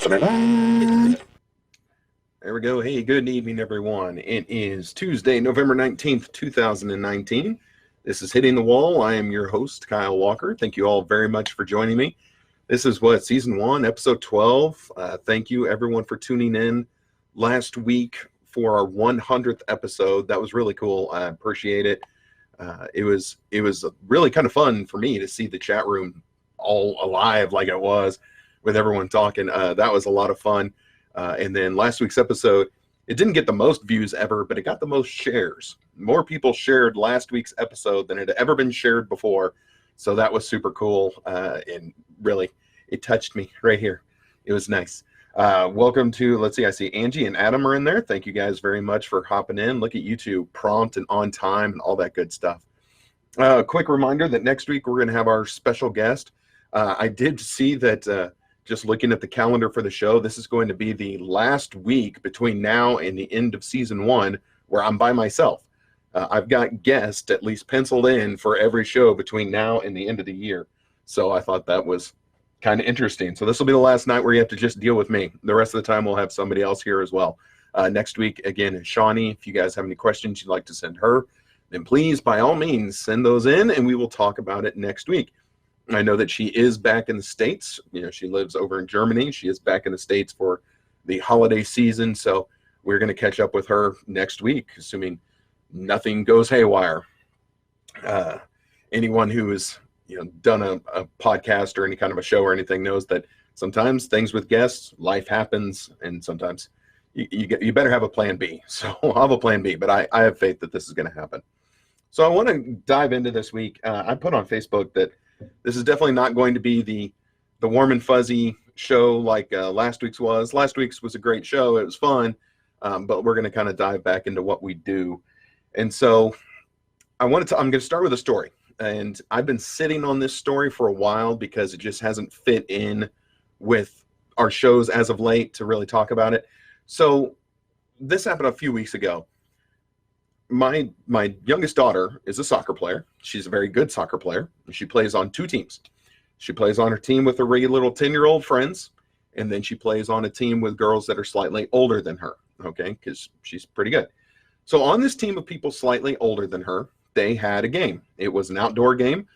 There we go. Hey, good evening, everyone. It is Tuesday, November 19th, 2019. This is Hitting the Wall. I am your host, Kyle Walker. Thank you all very much for joining me. This is Season 1, Episode 12. Thank you, everyone, for tuning in last week for our 100th episode. That was really cool. I appreciate it. It was really kind of fun for me to see the chat room all alive like it was with everyone talking. That was a lot of fun. And then last week's episode, it didn't get the most views ever, but it got the most shares. More people shared last week's episode than it had ever been shared before. So that was super cool. And really, it touched me right here. It was nice. Welcome to, let's see, I see Angie and Adam are in there. Thank you guys very much for hopping in. Look at you two, prompt and on time and all that good stuff. Quick reminder that next week we're going to have our special guest. I did see that just looking at the calendar for the show, this is going to be the last week between now and the end of Season 1 where I'm by myself. I've got guests at least penciled in for every show between now and the end of the year. So I thought that was kind of interesting. So this will be the last night where you have to just deal with me. The rest of the time we'll have somebody else here as well. Next week, again, is Shawnee. If you guys have any questions you'd like to send her, then please, by all means, send those in and we will talk about it next week. I know that she is back in the States. You know, she lives over in Germany. She is back in the States for the holiday season. So we're going to catch up with her next week, assuming nothing goes haywire. Anyone who has, done a podcast or any kind of a show or anything knows that sometimes things with guests, life happens, and sometimes you better have a plan B. So I'll have a plan B, but I have faith that this is going to happen. So I want to dive into this week. I put on Facebook that this is definitely not going to be the warm and fuzzy show like last week's was. Last week's was a great show. It was fun, but we're going to kind of dive back into what we do. And so I'm going to start with a story. And I've been sitting on this story for a while because it just hasn't fit in with our shows as of late to really talk about it. So this happened a few weeks ago. My youngest daughter is a soccer player. She's a very good soccer player. She plays on two teams. She plays on her team with her regular little 10-year-old friends, and then she plays on a team with girls that are slightly older than her, okay, because she's pretty good. So on this team of people slightly older than her, they had a game. It was an outdoor game,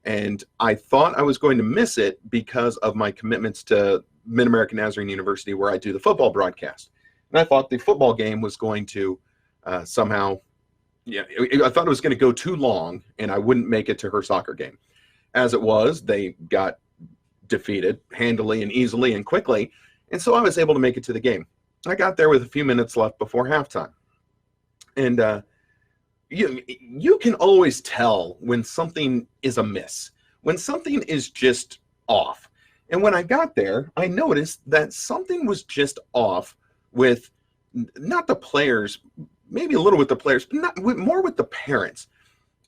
and I thought I was going to miss it because of my commitments to Mid-American Nazarene University where I do the football broadcast. And I thought the football game was going to somehow... I thought it was going to go too long and I wouldn't make it to her soccer game. As it was, they got defeated handily and easily and quickly, and so I was able to make it to the game. I got there with a few minutes left before halftime. And you can always tell when something is amiss, when something is just off. And when I got there, I noticed that something was just off with not the players, maybe a little with the players, but more with the parents.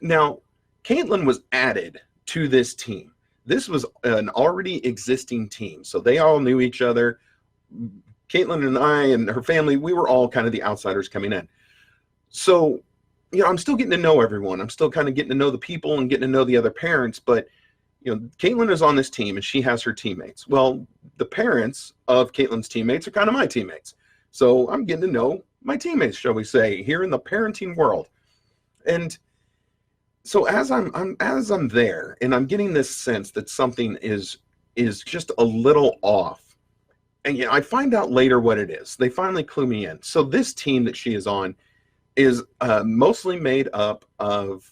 Now, Caitlin was added to this team. This was an already existing team, so they all knew each other. Caitlin and I and her family, we were all kind of the outsiders coming in. So, I'm still getting to know everyone. I'm still kind of getting to know the people and getting to know the other parents, but, Caitlin is on this team and she has her teammates. Well, the parents of Caitlin's teammates are kind of my teammates. So I'm getting to know my teammates, shall we say, here in the parenting world. And so as I'm there and I'm getting this sense that something is just a little off, and I find out later what it is. They finally clue me in. So this team that she is on is mostly made up of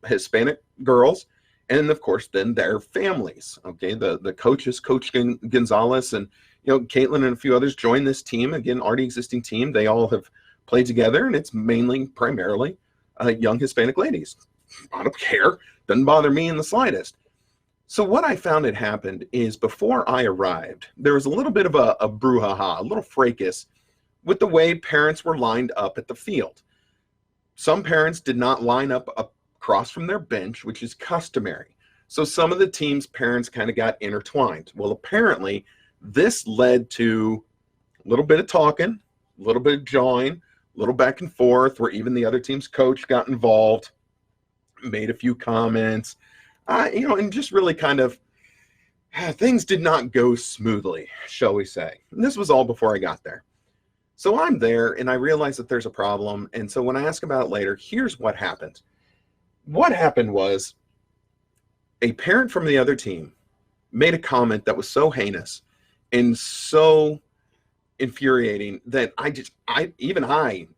Hispanic girls, and of course then their families. Okay, the coach is Coach Gonzalez, and Caitlin and a few others joined this team, again, already existing team. They all have played together, and it's primarily young Hispanic ladies. I don't care. Doesn't bother me in the slightest. So what I found had happened is before I arrived, there was a little bit of a brouhaha, a little fracas with the way parents were lined up at the field. Some parents did not line up across from their bench, which is customary. So some of the team's parents kind of got intertwined. Well, apparently, this led to a little bit of talking, a little bit of jawing, a little back and forth, where even the other team's coach got involved, made a few comments, and just really kind of things did not go smoothly, shall we say. And this was all before I got there. So I'm there and I realize that there's a problem. And so when I ask about it later, here's what happened. What happened was a parent from the other team made a comment that was so heinous and so infuriating that I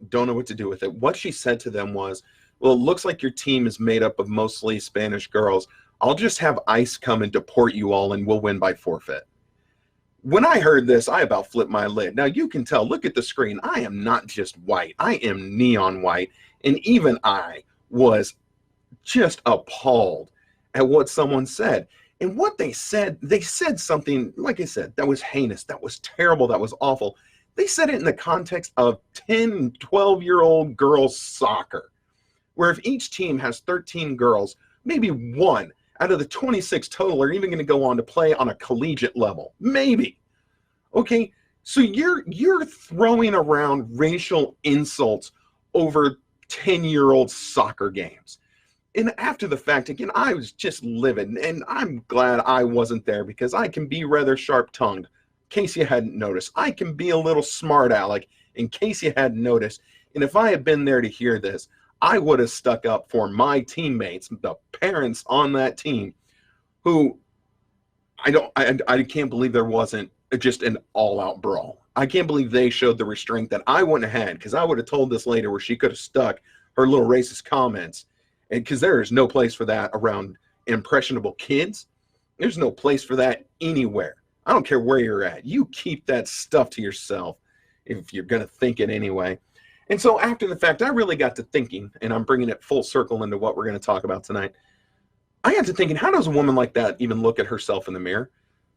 don't know what to do with it. What she said to them was, well, it looks like your team is made up of mostly Spanish girls. I'll just have ICE come and deport you all and we'll win by forfeit. When I heard this, I about flipped my lid. Now you can tell, look at the screen. I am not just white. I am neon white. And even I was just appalled at what someone said. And what they said something, like I said, that was heinous, that was terrible, that was awful. They said it in the context of 10, 12-year-old girls soccer, where if each team has 13 girls, maybe one out of the 26 total are even going to go on to play on a collegiate level. Maybe. Okay, so you're throwing around racial insults over 10-year-old soccer games. And after the fact, again, I was just livid, and I'm glad I wasn't there because I can be rather sharp-tongued, in case you hadn't noticed. I can be a little smart aleck, in case you hadn't noticed. And if I had been there to hear this, I would have stuck up for my teammates, the parents on that team, who I can't believe there wasn't just an all-out brawl. I can't believe they showed the restraint that I wouldn't have had, because I would have told this later where she could have stuck her little racist comments. And because there is no place for that around impressionable kids. There's no place for that anywhere. I don't care where you're at. You keep that stuff to yourself if you're going to think it anyway. And so after the fact, I really got to thinking, and I'm bringing it full circle into what we're going to talk about tonight. I got to thinking, how does a woman like that even look at herself in the mirror?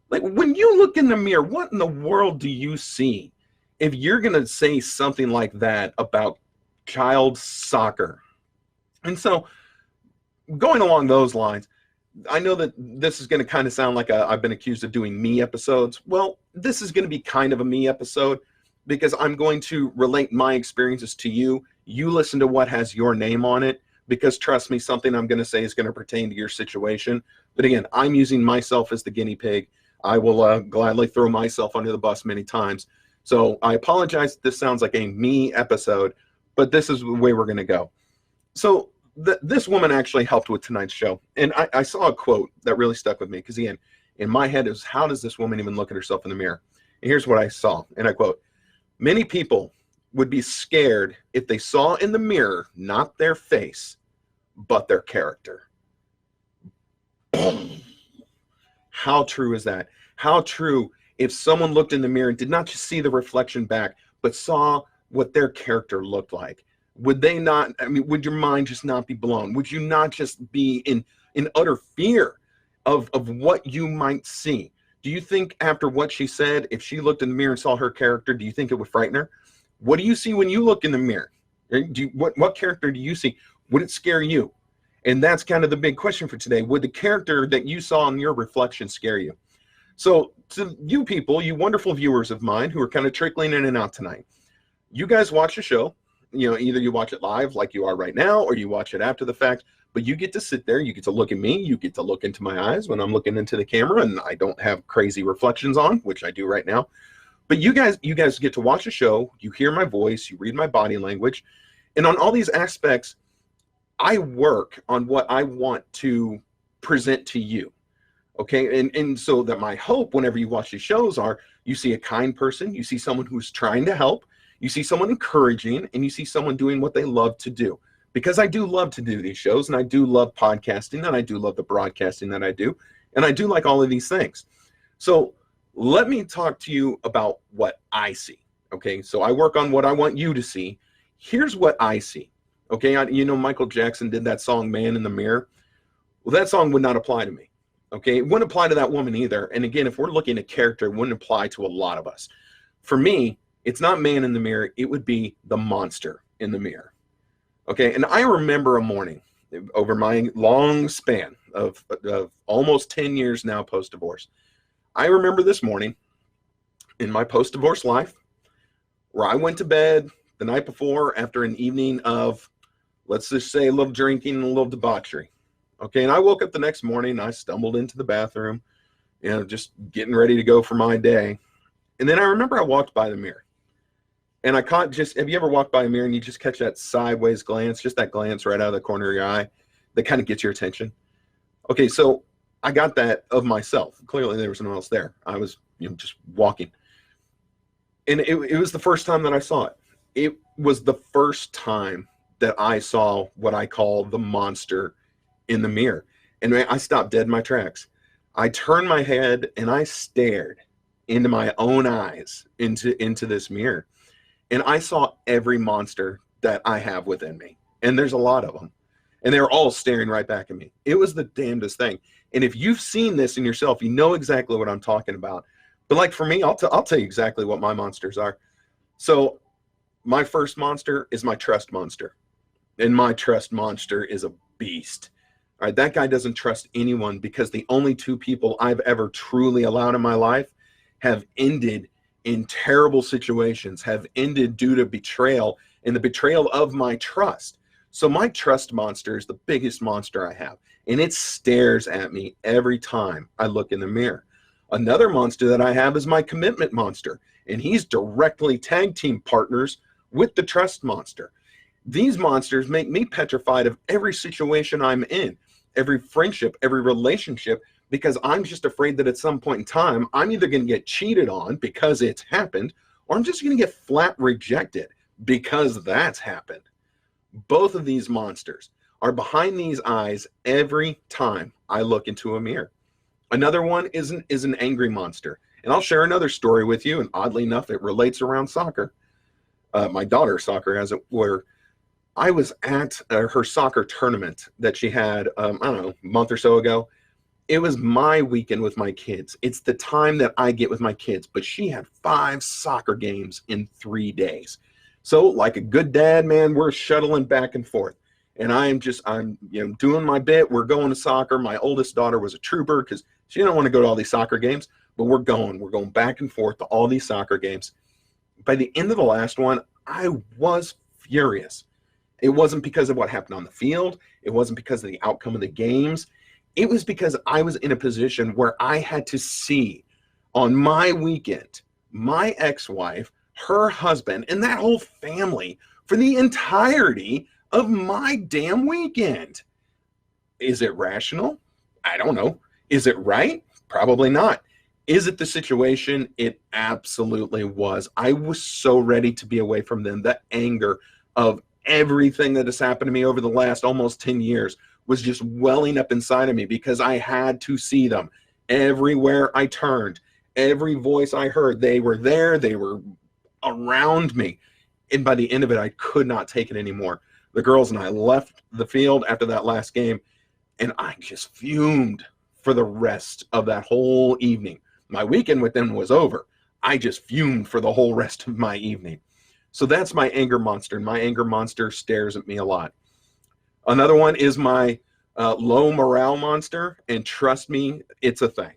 Like, when you look in the mirror, what in the world do you see if you're going to say something like that about child soccer? And so going along those lines, I know that this is going to kind of sound like I've been accused of doing me episodes. Well, this is going to be kind of a me episode because I'm going to relate my experiences to you. You listen to what has your name on it, because trust me, something I'm going to say is going to pertain to your situation. But again, I'm using myself as the guinea pig. I will gladly throw myself under the bus many times. So I apologize if this sounds like a me episode, but this is the way we're going to go. So this woman actually helped with tonight's show. And I saw a quote that really stuck with me because, again, in my head is, how does this woman even look at herself in the mirror? And here's what I saw, and I quote, "Many people would be scared if they saw in the mirror not their face, but their character." Boom. How true is that? How true if someone looked in the mirror and did not just see the reflection back, but saw what their character looked like? Would they not, I mean, would your mind just not be blown? Would you not just be in utter fear of what you might see? Do you think after what she said, if she looked in the mirror and saw her character, do you think it would frighten her? What do you see when you look in the mirror? What character do you see? Would it scare you? And that's kind of the big question for today. Would the character that you saw in your reflection scare you? So to you people, you wonderful viewers of mine who are kind of trickling in and out tonight, you guys watch the show. You know, either you watch it live like you are right now, or you watch it after the fact, but you get to sit there, you get to look at me, you get to look into my eyes when I'm looking into the camera and I don't have crazy reflections on, which I do right now. But you guys get to watch the show, you hear my voice, you read my body language, and on all these aspects, I work on what I want to present to you. Okay, and so that my hope whenever you watch these shows are, you see a kind person, you see someone who's trying to help, you see someone encouraging, and you see someone doing what they love to do. Because I do love to do these shows, and I do love podcasting, and I do love the broadcasting that I do, and I do like all of these things. So let me talk to you about what I see. Okay, so I work on what I want you to see. Here's what I see. Okay, you know Michael Jackson did that song, Man in the Mirror. Well, that song would not apply to me. Okay, it wouldn't apply to that woman either. And again, if we're looking at character, it wouldn't apply to a lot of us. For me, it's not man in the mirror. It would be the monster in the mirror. Okay, and I remember a morning over my long span of almost 10 years now post-divorce. I remember this morning in my post-divorce life where I went to bed the night before after an evening of, let's just say, a little drinking and a little debauchery. Okay, and I woke up the next morning, I stumbled into the bathroom, just getting ready to go for my day. And then I remember I walked by the mirror, and I caught have you ever walked by a mirror and you just catch that sideways glance, just that glance right out of the corner of your eye that kind of gets your attention? Okay, so I got that of myself. Clearly there was no one else there. I was just walking. And it was the first time that I saw it. It was the first time that I saw what I call the monster in the mirror. And I stopped dead in my tracks. I turned my head and I stared into my own eyes, into this mirror. And I saw every monster that I have within me. And there's a lot of them. And they were all staring right back at me. It was the damnedest thing. And if you've seen this in yourself, you know exactly what I'm talking about. But like for me, I'll tell you exactly what my monsters are. So my first monster is my trust monster. And my trust monster is a beast. All right, that guy doesn't trust anyone, because the only two people I've ever truly allowed in my life have ended in terrible situations, have ended due to betrayal and the betrayal of my trust. So my trust monster is the biggest monster I have, and it stares at me every time I look in the mirror. Another monster that I have is my commitment monster, and he's directly tag team partners with the trust monster. These monsters make me petrified of every situation I'm in, every friendship, every relationship, because I'm just afraid that at some point in time, I'm either going to get cheated on because it's happened, or I'm just going to get flat rejected because that's happened. Both of these monsters are behind these eyes every time I look into a mirror. Another one is an angry monster. And I'll share another story with you, and oddly enough, it relates around soccer. My daughter's soccer, as it were. I was at her soccer tournament that she had, I don't know, a month or so ago. It was my weekend with my kids. It's the time that I get with my kids, but she had 5 soccer games in 3 days. So like a good dad, man, we're shuttling back and forth. And I'm doing my bit. We're going to soccer. My oldest daughter was a trooper because she didn't want to go to all these soccer games, but we're going back and forth to all these soccer games. By the end of the last one, I was furious. It wasn't because of what happened on the field. It wasn't because of the outcome of the games. It was because I was in a position where I had to see on my weekend, my ex-wife, her husband, and that whole family for the entirety of my damn weekend. Is it rational? I don't know. Is it right? Probably not. Is it the situation? It absolutely was. I was so ready to be away from them. The anger of everything that has happened to me over the last almost 10 years was just welling up inside of me, because I had to see them everywhere I turned. Every voice I heard, they were there. They were around me. And by the end of it, I could not take it anymore. The girls and I left the field after that last game, and I just fumed for the rest of that whole evening. My weekend with them was over. I just fumed for the whole rest of my evening. So that's my anger monster, and my anger monster stares at me a lot. Another one is my low morale monster, and trust me, it's a thing.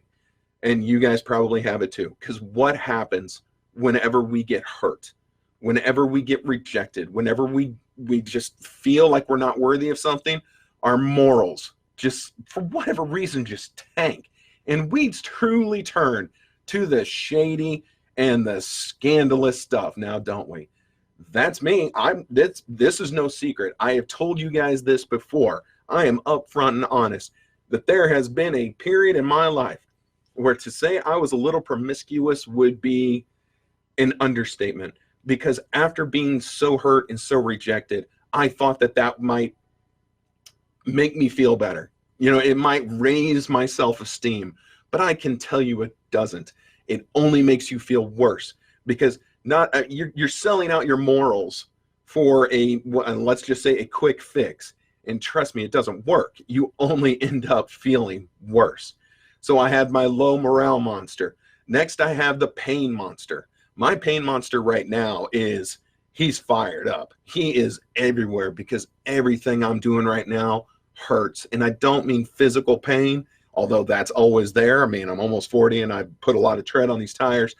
And you guys probably have it too, because what happens whenever we get hurt, whenever we get rejected, whenever we just feel like we're not worthy of something, our morals just, for whatever reason, just tank. And we truly turn to the shady and the scandalous stuff now, don't we? That's me. This is no secret. I have told you guys this before. I am upfront and honest that there has been a period in my life where to say I was a little promiscuous would be an understatement, because after being so hurt and so rejected, I thought that might make me feel better. It might raise my self-esteem, but I can tell you it doesn't. It only makes you feel worse, because you're selling out your morals for let's just say a quick fix. And trust me, it doesn't work. You only end up feeling worse. So I had my low morale monster. Next, I have the pain monster. My pain monster right now he's fired up. He is everywhere, because everything I'm doing right now hurts. And I don't mean physical pain, although that's always there. I mean, I'm almost 40 and I put a lot of tread on these tires.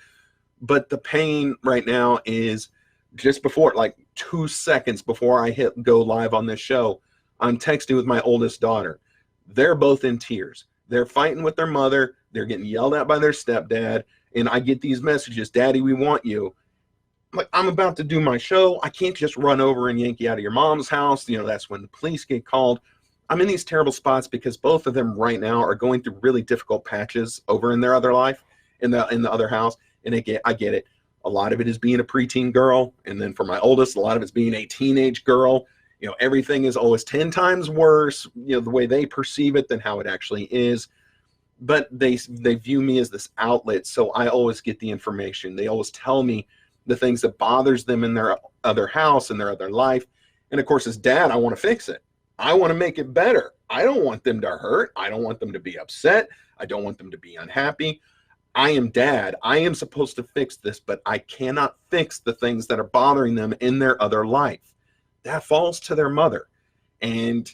But the pain right now is just before, like 2 seconds before I hit go live on this show, I'm texting with my oldest daughter. They're both in tears. They're fighting with their mother. They're getting yelled at by their stepdad. And I get these messages, Daddy, we want you. Like, I'm about to do my show. I can't just run over and yank you out of your mom's house. You know, that's when the police get called. I'm in these terrible spots because both of them right now are going through really difficult patches over in their other life, in the other house. And I get it. A lot of it is being a preteen girl. And then for my oldest, a lot of it's being a teenage girl. You know, everything is always 10 times worse, you know, the way they perceive it than how it actually is. But they view me as this outlet. So I always get the information. They always tell me the things that bothers them in their other house, in their other life. And of course, as dad, I want to fix it. I want to make it better. I don't want them to hurt. I don't want them to be upset. I don't want them to be unhappy. I am dad. I am supposed to fix this, but I cannot fix the things that are bothering them in their other life. That falls to their mother. And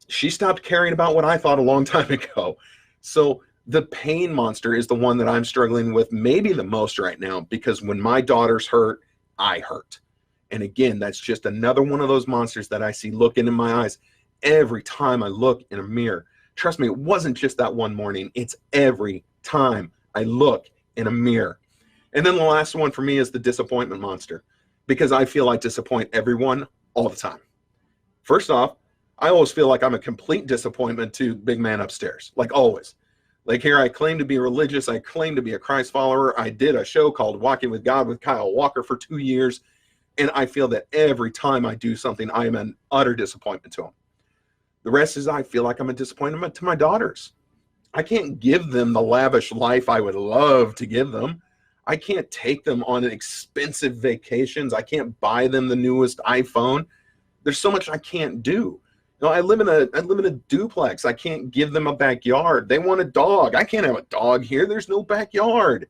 she stopped caring about what I thought a long time ago. So the pain monster is the one that I'm struggling with maybe the most right now, because when my daughter's hurt, I hurt. And again, that's just another one of those monsters that I see looking in my eyes every time I look in a mirror. Trust me, it wasn't just that one morning. It's every time I look in a mirror. And then the last one for me is the disappointment monster, because I feel I disappoint everyone all the time. First off, I always feel like I'm a complete disappointment to big man upstairs, like always. Like here, I claim to be religious. I claim to be a Christ follower. I did a show called Walking with God with Kyle Walker for 2 years. And I feel that every time I do something, I am an utter disappointment to him. The rest is I feel like I'm a disappointment to my daughters. I can't give them the lavish life I would love to give them. I can't take them on expensive vacations. I can't buy them the newest iPhone. There's so much I can't do. You know, I live in a duplex. I can't give them a backyard. They want a dog. I can't have a dog here. There's no backyard.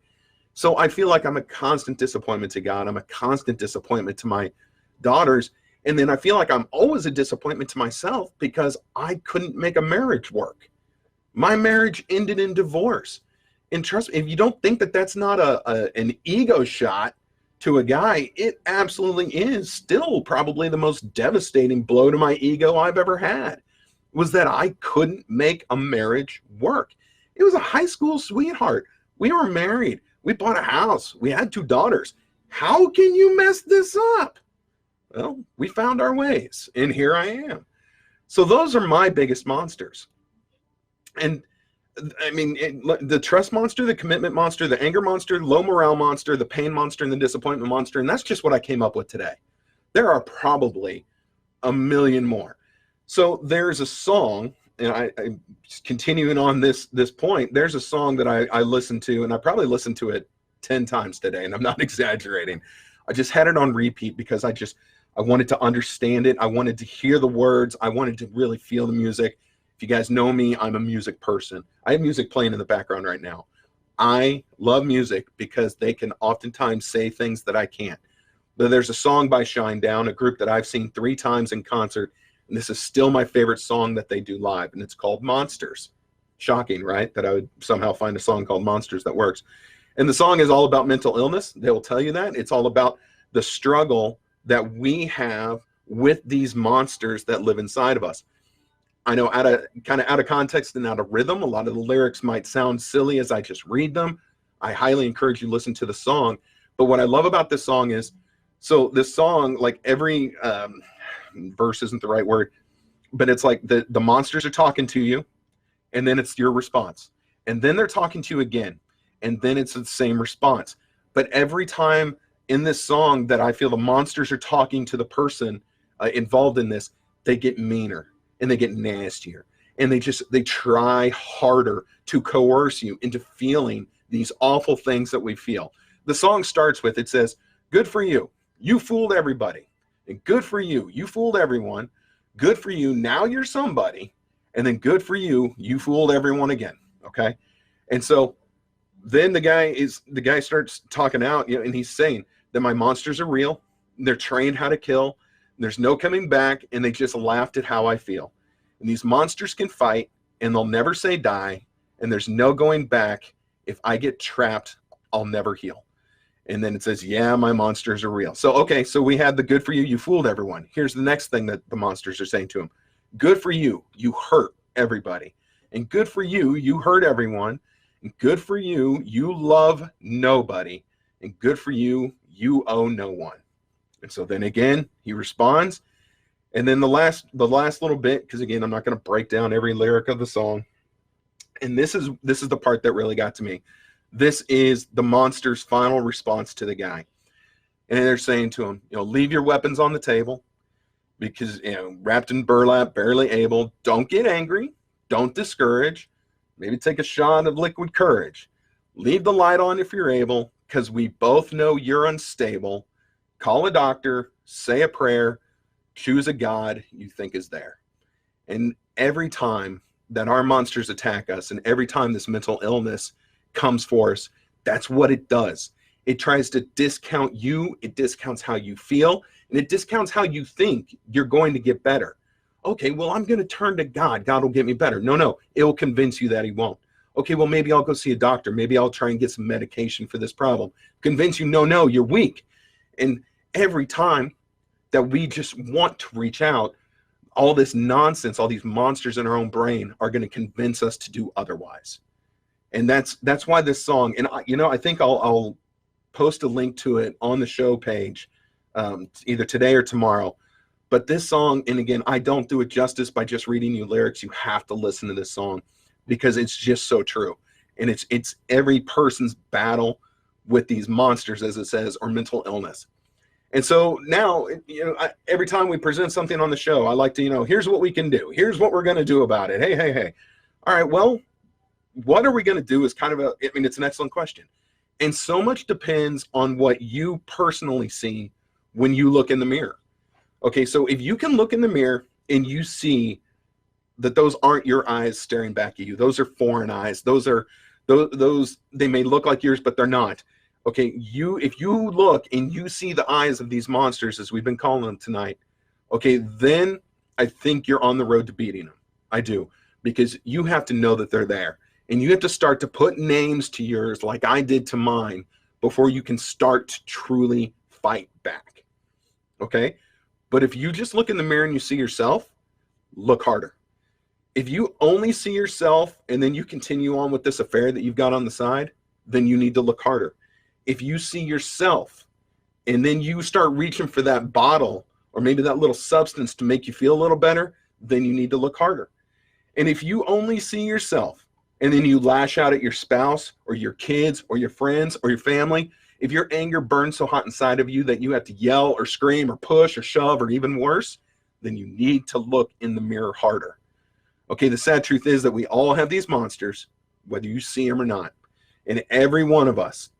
So I feel like I'm a constant disappointment to God. I'm a constant disappointment to my daughters. And then I feel like I'm always a disappointment to myself because I couldn't make a marriage work. My marriage ended in divorce. And trust me, if you don't think that that's not an ego shot to a guy, it absolutely is still probably the most devastating blow to my ego I've ever had, was that I couldn't make a marriage work. It was a high school sweetheart. We were married. We bought a house. We had 2 daughters. How can you mess this up? Well, we found our ways, and here I am. So those are my biggest monsters. And I mean, the trust monster, the commitment monster, the anger monster, low morale monster, the pain monster, and the disappointment monster. And that's just what I came up with today. There are probably a million more. So there's a song, and I continuing on this point, there's a song that I listened to, and I probably listened to it 10 times today, and I'm not exaggerating. I just had it on repeat because I wanted to understand it. I wanted to hear the words. I wanted to really feel the music. If you guys know me, I'm a music person. I have music playing in the background right now. I love music because they can oftentimes say things that I can't. But there's a song by Shinedown, a group that I've seen 3 times in concert, and this is still my favorite song that they do live, and it's called Monsters. Shocking, right? That I would somehow find a song called Monsters that works. And the song is all about mental illness. They will tell you that. It's all about the struggle that we have with these monsters that live inside of us. I know out of context and out of rhythm, a lot of the lyrics might sound silly as I just read them. I highly encourage you to listen to the song. But what I love about this song is, so this song, like every verse isn't the right word, but it's like the monsters are talking to you, and then it's your response. And then they're talking to you again, and then it's the same response. But every time in this song that I feel the monsters are talking to the person involved in this, they get meaner. And they get nastier, and they try harder to coerce you into feeling these awful things that we feel. The song starts with, it says, good for you. You fooled everybody. And good for you. You fooled everyone. Good for you. Now you're somebody. And then good for you. You fooled everyone again. Okay. And so then the guy starts talking out, you know, and he's saying that my monsters are real. They're trained how to kill. There's no coming back, and they just laughed at how I feel. And these monsters can fight, and they'll never say die, and there's no going back. If I get trapped, I'll never heal. And then it says, yeah, my monsters are real. So, okay, so we had the good for you, you fooled everyone. Here's the next thing that the monsters are saying to him. Good for you, you hurt everybody. And good for you, you hurt everyone. And good for you, you love nobody. And good for you, you owe no one. And so then again, he responds. And then the last little bit, because again, I'm not going to break down every lyric of the song. And this is the part that really got to me. This is the monster's final response to the guy. And they're saying to him, leave your weapons on the table because, wrapped in burlap, barely able. Don't get angry. Don't discourage. Maybe take a shot of liquid courage. Leave the light on if you're able, because we both know you're unstable. Call a doctor, say a prayer, choose a God you think is there. And every time that our monsters attack us and every time this mental illness comes for us, that's what it does. It tries to discount you, it discounts how you feel, and it discounts how you think you're going to get better. Okay, well, I'm going to turn to God. God will get me better. No, it will convince you that he won't. Okay, well, maybe I'll go see a doctor. Maybe I'll try and get some medication for this problem. Convince you, no, you're weak. And every time that we just want to reach out, all this nonsense, all these monsters in our own brain are going to convince us to do otherwise. And that's why this song, and I think I'll post a link to it on the show page, either today or tomorrow. But this song, and again, I don't do it justice by just reading you lyrics. You have to listen to this song because it's just so true. And it's every person's battle with these monsters, as it says, or mental illness. And so now, every time we present something on the show, I like to, here's what we can do. Here's what we're going to do about it. Hey. All right, well, what are we going to do is it's an excellent question. And so much depends on what you personally see when you look in the mirror. Okay, so if you can look in the mirror and you see that those aren't your eyes staring back at you, those are foreign eyes. Those they may look like yours, but they're not. Okay, if you look and you see the eyes of these monsters, as we've been calling them tonight, okay, then I think you're on the road to beating them. I do, because you have to know that they're there. And you have to start to put names to yours like I did to mine before you can start to truly fight back. Okay? But if you just look in the mirror and you see yourself, look harder. If you only see yourself and then you continue on with this affair that you've got on the side, then you need to look harder. If you see yourself and then you start reaching for that bottle or maybe that little substance to make you feel a little better, then you need to look harder. And if you only see yourself and then you lash out at your spouse or your kids or your friends or your family, if your anger burns so hot inside of you that you have to yell or scream or push or shove or even worse, then you need to look in the mirror harder. Okay, the sad truth is that we all have these monsters, whether you see them or not. And every one of us,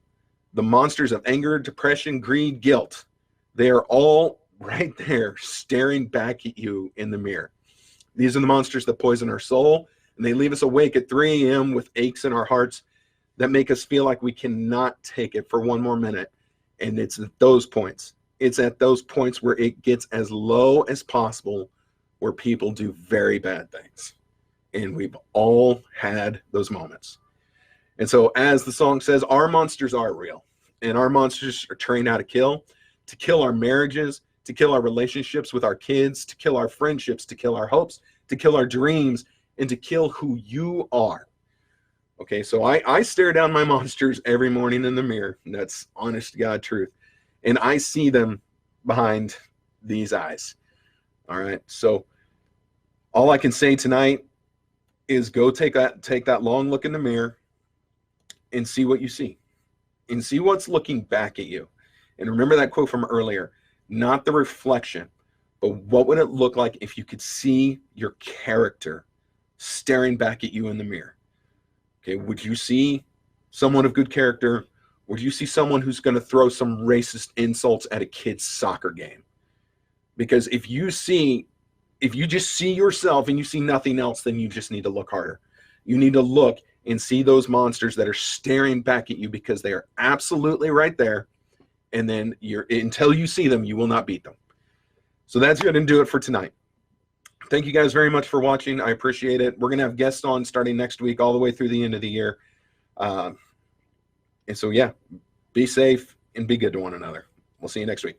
the monsters of anger, depression, greed, guilt, they are all right there staring back at you in the mirror. These are the monsters that poison our soul, and they leave us awake at 3 a.m. with aches in our hearts that make us feel like we cannot take it for one more minute. And it's at those points. It's at those points where it gets as low as possible, where people do very bad things. And we've all had those moments. And so, as the song says, our monsters are real. And our monsters are trained how to kill our marriages, to kill our relationships with our kids, to kill our friendships, to kill our hopes, to kill our dreams, and to kill who you are. Okay, so I stare down my monsters every morning in the mirror. And that's honest to God truth. And I see them behind these eyes. All right, so all I can say tonight is go take that long look in the mirror and see what you see. And see what's looking back at you. And remember that quote from earlier, not the reflection, but what would it look like if you could see your character staring back at you in the mirror? Okay, would you see someone of good character? Would you see someone who's going to throw some racist insults at a kid's soccer game? Because if you just see yourself and you see nothing else, then you just need to look harder. You need to look and see those monsters that are staring back at you, because they are absolutely right there. And then until you see them, you will not beat them. So that's going to do it for tonight. Thank you guys very much for watching. I appreciate it. We're going to have guests on starting next week all the way through the end of the year. And so, yeah, be safe and be good to one another. We'll see you next week.